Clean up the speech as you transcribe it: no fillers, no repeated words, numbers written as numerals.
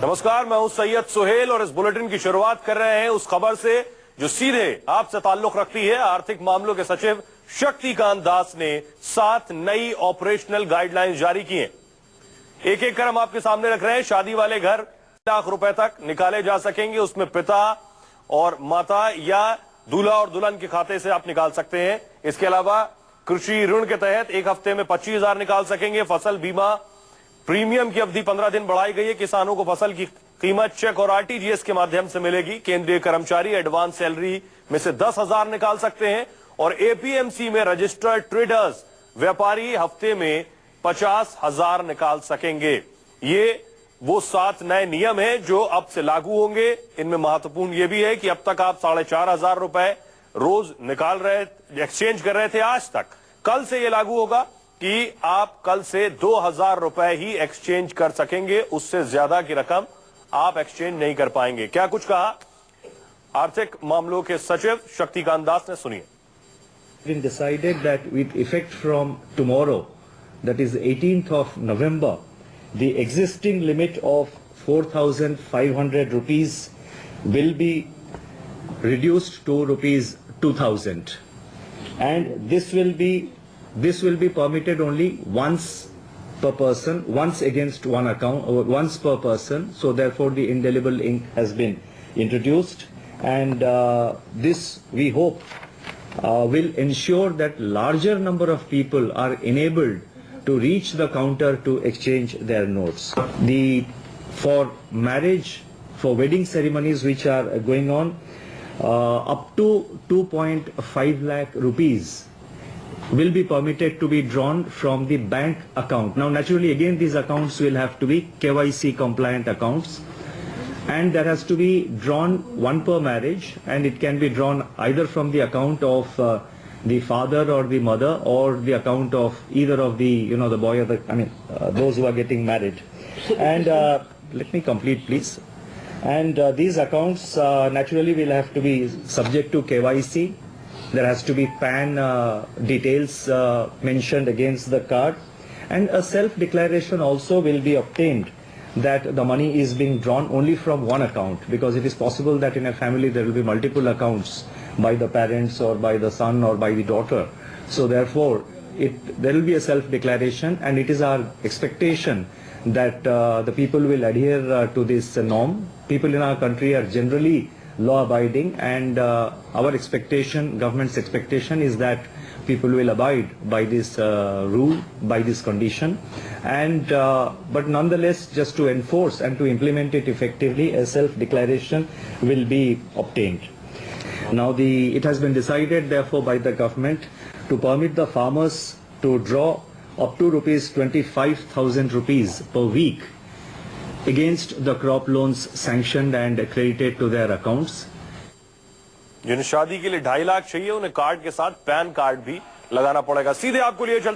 नमस्कार, मैं हूं सैयद सुहेल और इस बुलेटिन की शुरुआत कर रहे हैं उस खबर से जो सीधे आपसे ताल्लुक रखती है। आर्थिक मामलों के सचिव शक्तिकांत दास ने 7 नई ऑपरेशनल गाइडलाइंस जारी की हैं। एक एक कर हम आपके सामने रख रहे हैं। शादी वाले घर लाख रुपए तक निकाले जा सकेंगे, उसमें पिता और माता या दूल्हा और दुल्हन के खाते से आप निकाल सकते हैं। इसके अलावा कृषि ऋण के तहत एक हफ्ते में 25,000 निकाल सकेंगे। फसल बीमा प्रीमियम की अवधि 15 दिन बढ़ाई गई है। किसानों को फसल की कीमत चेक और आरटीजीएस के माध्यम से मिलेगी। केंद्रीय कर्मचारी एडवांस सैलरी में से 10,000 निकाल सकते हैं और एपीएमसी में रजिस्टर्ड ट्रेडर्स व्यापारी हफ्ते में 50,000 निकाल सकेंगे। ये वो 7 नए नियम हैं जो अब से लागू होंगे। इनमें महत्वपूर्ण ये भी है कि अब तक आप 4,500 रुपए रोज एक्सचेंज कर रहे थे आज तक। कल से ये लागू होगा कि आप कल से 2,000 रुपए ही एक्सचेंज कर सकेंगे, उससे ज्यादा की रकम आप एक्सचेंज नहीं कर पाएंगे। क्या कुछ कहा आर्थिक मामलों के सचिव शक्तिकांत दास ने, सुनिए। Been decided that with effect from tomorrow, that is 18th of November, the existing limit of 4,500 rupees will be reduced to rupees 2,000, and this will be permitted only once per person, once against one account, or once per person. So therefore the indelible ink has been introduced, and this we hope will ensure that larger number of people are enabled to reach the counter to exchange their notes. For marriage, for wedding ceremonies which are going on, up to 2.5 lakh rupees will be permitted to be drawn from the bank account. Now naturally again these accounts will have to be KYC compliant accounts, and there has to be drawn one per marriage, and it can be drawn either from the account of the father or the mother, or the account of either of the the boy or the those who are getting married. And let me complete please. And these accounts naturally will have to be subject to KYC. There has to be PAN details mentioned against the card, and a self-declaration also will be obtained that the money is being drawn only from one account, because it is possible that in a family there will be multiple accounts by the parents or by the son or by the daughter. So therefore there will be a self-declaration, and it is our expectation that the people will adhere to this norm. People in our country are generally law-abiding, and our expectation, government's expectation, is that people will abide by this rule, by this condition, and but nonetheless, just to enforce and to implement it effectively, a self-declaration will be obtained. Now it has been decided therefore by the government to permit the farmers to draw up to 25,000 rupees per week against the crop loans sanctioned and credited to their accounts. जिन्हें शादी के लिए 2.5 लाख चाहिए, उन्हें card के साथ pan card भी लगाना पड़ेगा। सीधे आपको लिए चलते